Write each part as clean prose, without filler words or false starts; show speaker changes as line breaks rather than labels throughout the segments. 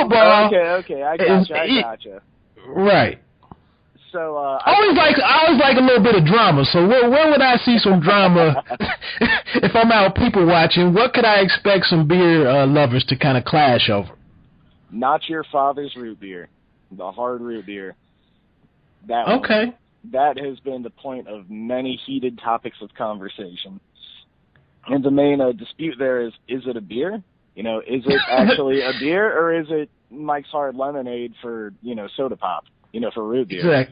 football.
Okay, I gotcha.
Right.
So
I always like a little bit of drama. So where would I see some drama if I'm out people watching? What could I expect some beer lovers to kind of clash over?
Not Your Father's root beer, the hard root beer. That has been the point of many heated topics of conversation. And the main dispute there is it a beer? You know, is it actually a beer, or is it Mike's Hard Lemonade for, soda pop, for root beer?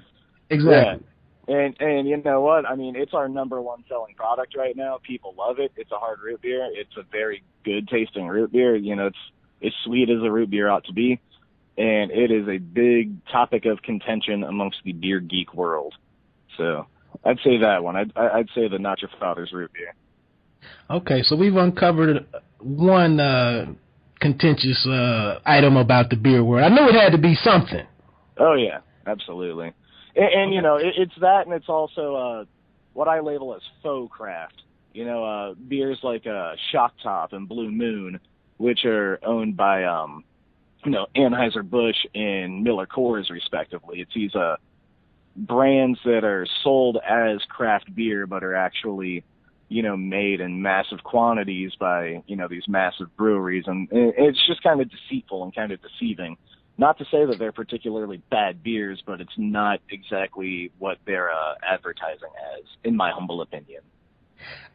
Exactly.
Yeah. And you know what? I mean, it's our number one selling product right now. People love it. It's a hard root beer. It's a very good tasting root beer. It's sweet as a root beer ought to be. And it is a big topic of contention amongst the beer geek world. So I'd say that one. I'd say the Not Your Father's root beer.
Okay, so we've uncovered one contentious item about the beer world. I knew it had to be something.
Oh, yeah, absolutely. And it's that, and it's also what I label as faux craft. Beers like Shock Top and Blue Moon, which are owned by, Anheuser-Busch and Miller Coors, respectively. It's these brands that are sold as craft beer, but are actually, made in massive quantities by, these massive breweries. And it's just kind of deceitful and kind of deceiving. Not to say that they're particularly bad beers, but it's not exactly what they're advertising as, in my humble opinion.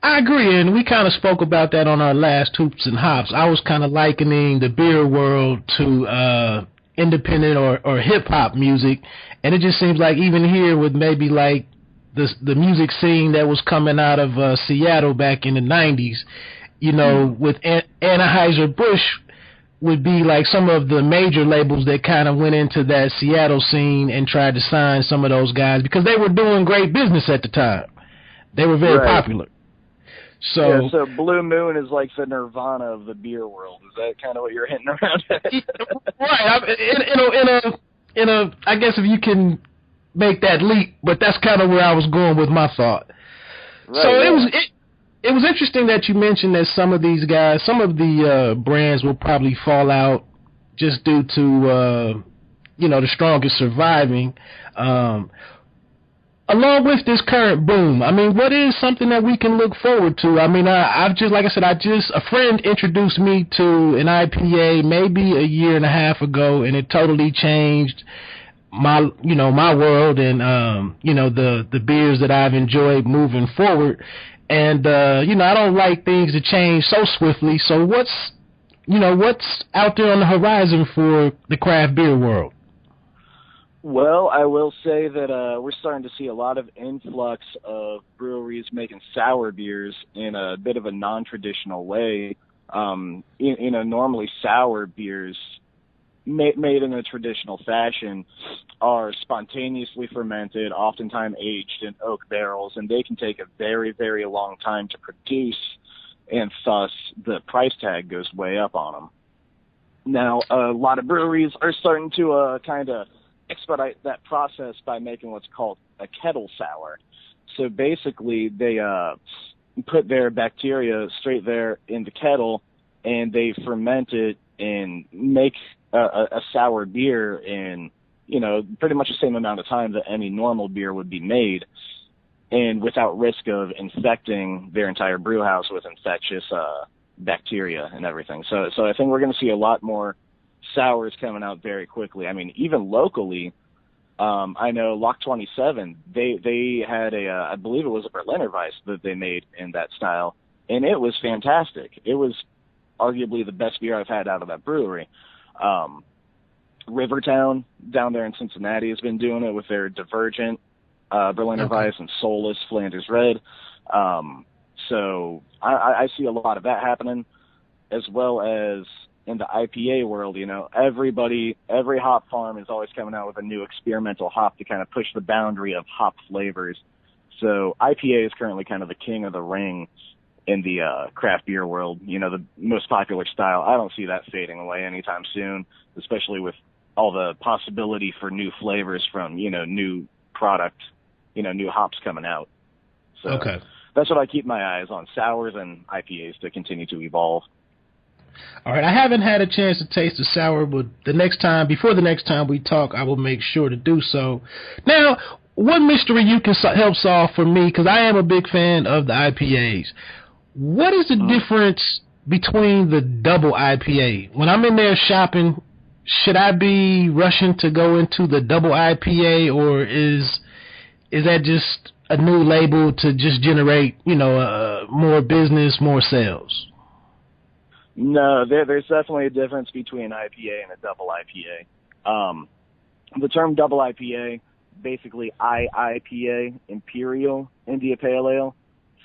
I agree, and we kind of spoke about that on our last Hoops and Hops. I was kind of likening the beer world to independent or hip-hop music, and it just seems like even here with maybe like the music scene that was coming out of Seattle back in the 90s, with Anheuser-Busch would be like some of the major labels that kind of went into that Seattle scene and tried to sign some of those guys because they were doing great business at the time. They were very popular. So
Blue Moon is like the Nirvana of the beer world. Is that kind of what you're hinting around at?
Right. In a, I guess if you can make that leap, but that's kind of where I was going with my thought.
Right,
so it was interesting that you mentioned that some of these guys, some of the brands will probably fall out just due to the strongest surviving. Along with this current boom, I mean, what is something that we can look forward to? I mean, I've just, like I said, a friend introduced me to an IPA maybe a year and a half ago, and it totally changed my world and, the beers that I've enjoyed moving forward. And, I don't like things to change so swiftly. So what's out there on the horizon for the craft beer world?
Well, I will say that we're starting to see a lot of influx of breweries making sour beers in a bit of a non-traditional way. Normally sour beers made in a traditional fashion are spontaneously fermented, oftentimes aged in oak barrels, and they can take a very, very long time to produce, and thus the price tag goes way up on them. Now, a lot of breweries are starting to kind of expedite that process by making what's called a kettle sour. So basically, they put their bacteria straight there in the kettle, and they ferment it and make a sour beer in, pretty much the same amount of time that any normal beer would be made, and without risk of infecting their entire brew house with infectious bacteria and everything. So I think we're going to see a lot more sours coming out very quickly. I mean, even locally, I know Lock 27, they had I believe it was a Berliner Weiss that they made in that style, and it was fantastic. It was arguably the best beer I've had out of that brewery. Rivertown down there in Cincinnati has been doing it with their Divergent Berliner Weiss and Solus Flanders Red. So I see a lot of that happening, as well as in the IPA world. Every hop farm is always coming out with a new experimental hop to kind of push the boundary of hop flavors. So IPA is currently kind of the king of the ring in the craft beer world, the most popular style. I don't see that fading away anytime soon, especially with all the possibility for new flavors from, new product, new hops coming out. So that's what I keep my eyes on, sours and IPAs to continue to evolve.
All right, I haven't had a chance to taste the sour, but before the next time we talk, I will make sure to do so. Now, one mystery you can help solve for me, because I am a big fan of the IPAs. What is the difference between the double IPA? When I'm in there shopping, should I be rushing to go into the double IPA, or is that just a new label to just generate, more business, more sales?
No, there's definitely a difference between IPA and a double IPA. The term double IPA, basically IIPA, Imperial India Pale Ale.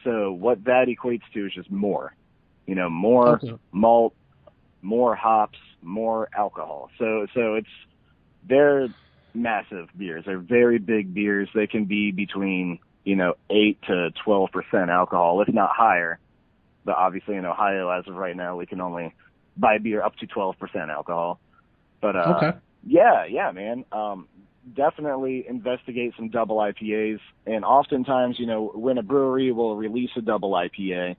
So what that equates to is just more, more malt, more hops, more alcohol. So they're massive beers. They're very big beers. They can be between, 8 to 12% alcohol, if not higher. But obviously in Ohio, as of right now, we can only buy beer up to 12% alcohol. But yeah, man. Definitely investigate some double IPAs. And oftentimes, when a brewery will release a double IPA,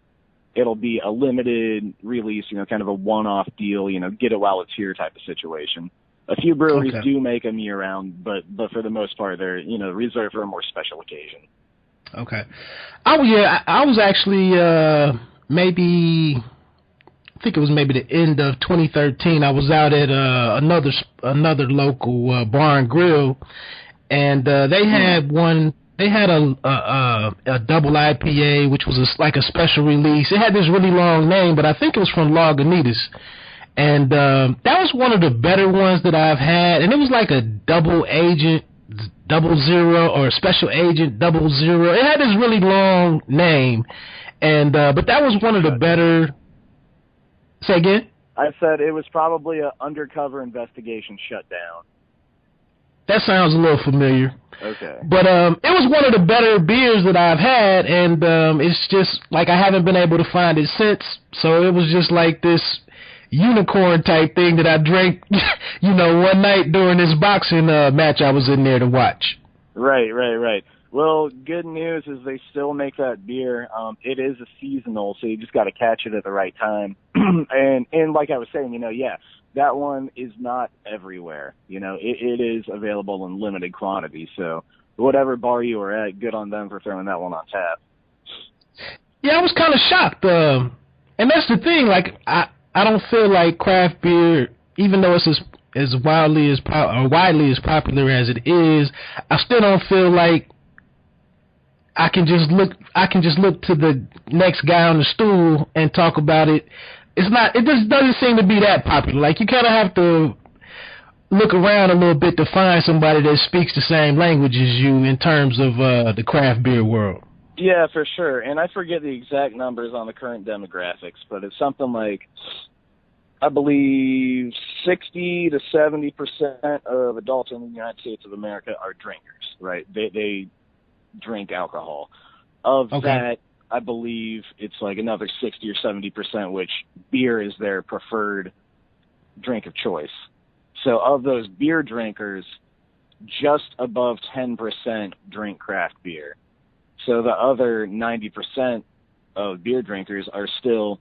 it'll be a limited release, kind of a one-off deal, get it while it's here type of situation. A few breweries do make them year-round, but for the most part, they're, reserved for a more special occasion.
Okay. Oh, yeah, I was actually I think it was maybe the end of 2013. I was out at another local bar and grill, and they had one. They had a double IPA, which was like a special release. It had this really long name, but I think it was from Lagunitas. And that was one of the better ones that I've had. And it was like a double agent 00 or a special agent 00. It had this really long name. And but that was one of the better. Say again?
I said it was probably an undercover investigation shutdown.
That sounds a little familiar.
Okay.
But it was one of the better beers that I've had, and it's just like I haven't been able to find it since. So it was just like this unicorn type thing that I drank, one night during this boxing match I was in there to watch. Right.
Well, good news is they still make that beer. It is a seasonal, so you just got to catch it at the right time. and like I was saying, that one is not everywhere. It is available in limited quantity. So whatever bar you were at, good on them for throwing that one on tap.
Yeah, I was kind of shocked. And that's the thing. Like, I don't feel like craft beer, even though it's as widely as popular as it is, I still don't feel like I can just look to the next guy on the stool and talk about it. It just doesn't seem to be that popular. Like, you kind of have to look around a little bit to find somebody that speaks the same language as you in terms of the craft beer world.
Yeah, for sure. And I forget the exact numbers on the current demographics, but it's something like, I believe 60 to 70% of adults in the United States of America are drinkers, right? They drink alcohol. Of that, I believe it's like another 60 or 70%, which beer is their preferred drink of choice. So of those beer drinkers, just above 10% drink craft beer. So the other 90% of beer drinkers are still,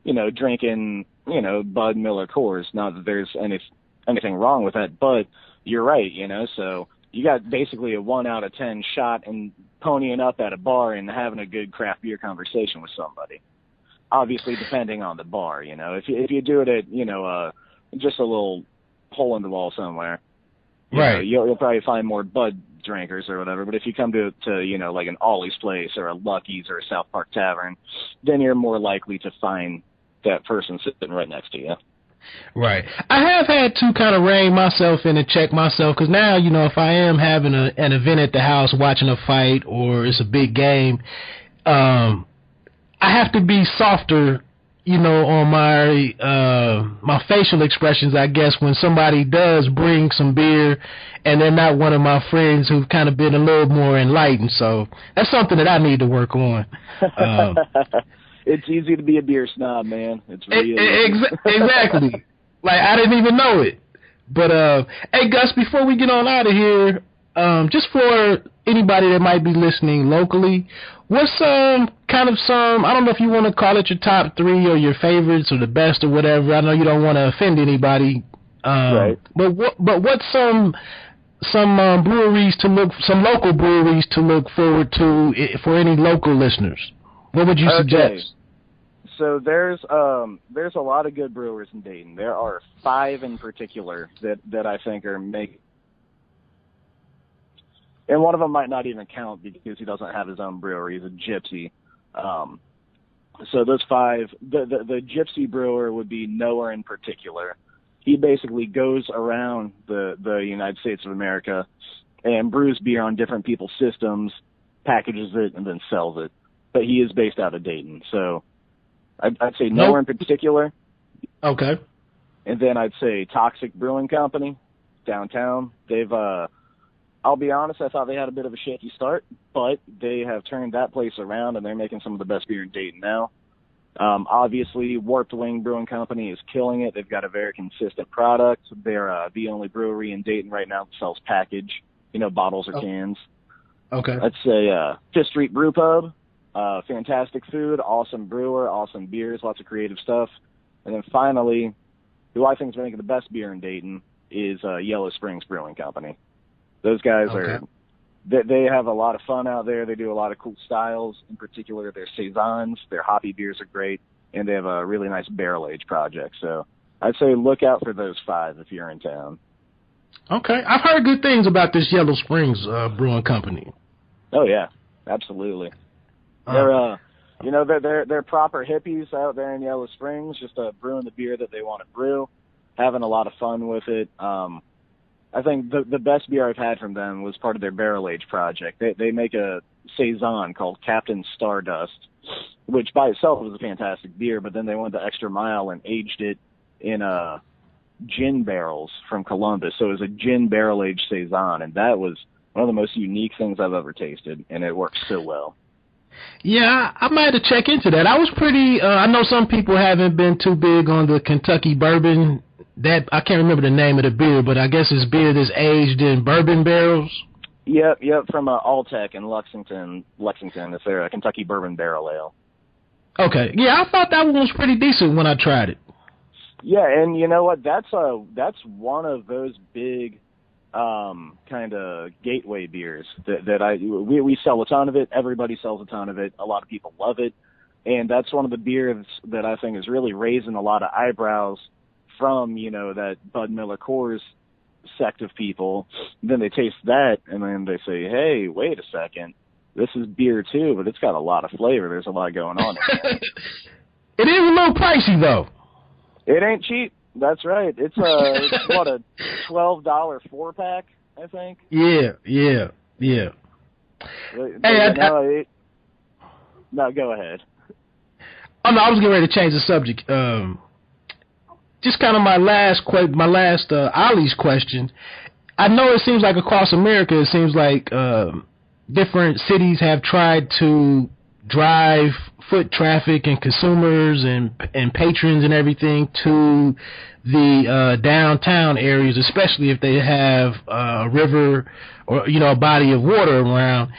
drinking, Bud, Miller, Coors. Not that there's anything wrong with that, but you're right, so you got basically a 1 out of 10 shot and ponying up at a bar and having a good craft beer conversation with somebody. Obviously, depending on the bar, if you do it at, just a little hole in the wall somewhere,
right,
you'll probably find more Bud drinkers or whatever. But if you come to like an Ollie's Place or a Lucky's or a South Park Tavern, then you're more likely to find that person sitting right next to you.
Right. I have had to kind of rein myself in and check myself, because now, if I am having an event at the house, watching a fight or it's a big game, I have to be softer, on my facial expressions, I guess, when somebody does bring some beer and they're not one of my friends who've kind of been a little more enlightened. So that's something that I need to work on.
It's easy to be a beer snob, man. It's really
exactly. Like, I didn't even know it. But hey, Gus, before we get on out of here, just for anybody that might be listening locally, What's some, I don't know if you want to call it your top three or your favorites or the best or whatever. I know you don't want to offend anybody.
Right.
But what's some breweries to look, some local breweries to look forward to for any local listeners? What would you suggest?
So there's a lot of good brewers in Dayton. There are 5 in particular that I think are making. And one of them might not even count because he doesn't have his own brewery. He's a gypsy. So those 5, the gypsy brewer would be Noah in particular. He basically goes around the United States of America and brews beer on different people's systems, packages it, and then sells it. But he is based out of Dayton. So I'd say Noah in particular.
Okay.
And then I'd say Toxic Brewing Company downtown. They've I'll be honest, I thought they had a bit of a shaky start, but they have turned that place around, and they're making some of the best beer in Dayton now. Obviously, Warped Wing Brewing Company is killing it. They've got a very consistent product. They're the only brewery in Dayton right now that sells package, bottles or cans.
Okay.
I'd say Fifth Street Brew Pub, fantastic food, awesome brewer, awesome beers, lots of creative stuff. And then finally, who I think is making the best beer in Dayton is Yellow Springs Brewing Company. Those guys they have a lot of fun out there. They do a lot of cool styles. In particular, their saisons, their hoppy beers are great, and they have a really nice barrel age project. So I'd say look out for those 5 if you're in town.
Okay, I've heard good things about this Yellow Springs Brewing Company.
Oh yeah, absolutely. They're proper hippies out there in Yellow Springs, just brewing the beer that they want to brew, having a lot of fun with it. I think the best beer I've had from them was part of their barrel age project. They make a saison called Captain Stardust, which by itself was a fantastic beer, but then they went the extra mile and aged it in gin barrels from Columbus. So it was a gin barrel aged saison, and that was one of the most unique things I've ever tasted, and it works so well.
Yeah, I might have to check into that. I was pretty. I know some people haven't been too big on the Kentucky bourbon. That I can't remember the name of the beer, but I guess it's beer that's aged in bourbon barrels.
Yep, from Alltech in Lexington. It's their Kentucky Bourbon Barrel Ale.
Okay, yeah, I thought that one was pretty decent when I tried it.
Yeah, and you know what? That's one of those big kind of gateway beers that we sell a ton of it. Everybody sells a ton of it. A lot of people love it, and that's one of the beers that I think is really raising a lot of eyebrows from, that Bud Miller Coors sect of people. Then they taste that, and then they say, hey, wait a second, this is beer too, but it's got a lot of flavor. There's a lot going on in there.
It is a little pricey, though.
It ain't cheap. That's right. It's what, a $12 4-pack, I think?
Yeah.
No, go ahead.
Oh, no, I was getting ready to change the subject. Just kind of my last Ollie's question. I know it seems like across America, it seems like different cities have tried to drive foot traffic and consumers and patrons and everything to the downtown areas, especially if they have a river or a body of water around.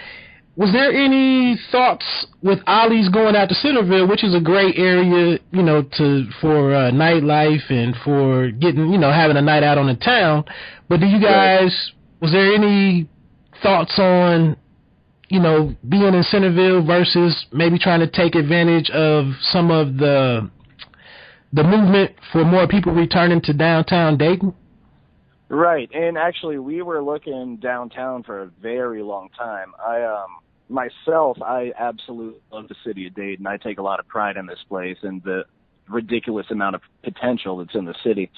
Was there any thoughts with Ollie's going out to Centerville, which is a great area, for nightlife and for getting, having a night out on the town? But do you guys, was there any thoughts on, being in Centerville versus maybe trying to take advantage of some of the movement for more people returning to downtown Dayton?
Right, and actually we were looking downtown for a very long time. I absolutely love the city of Dayton. I take a lot of pride in this place and the ridiculous amount of potential that's in the city.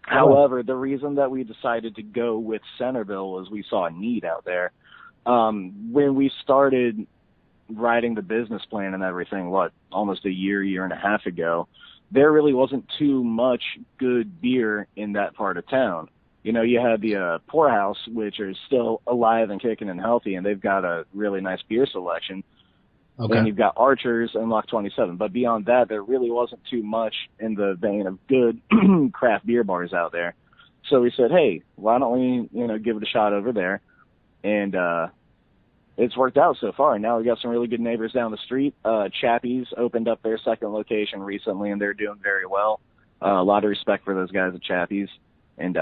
However, the reason that we decided to go with Centerville was we saw a need out there. When we started writing the business plan and everything, almost a year and a half ago, there really wasn't too much good beer in that part of town. You had the Poorhouse, which are still alive and kicking and healthy, and they've got a really nice beer selection. Okay. And you've got Archers and Lock 27. But beyond that, there really wasn't too much in the vein of good craft beer bars out there. So we said, hey, why don't we, give it a shot over there? And it's worked out so far. And now we got some really good neighbors down the street. Chappie's opened up their second location recently, and they're doing very well. A lot of respect for those guys at Chappie's. And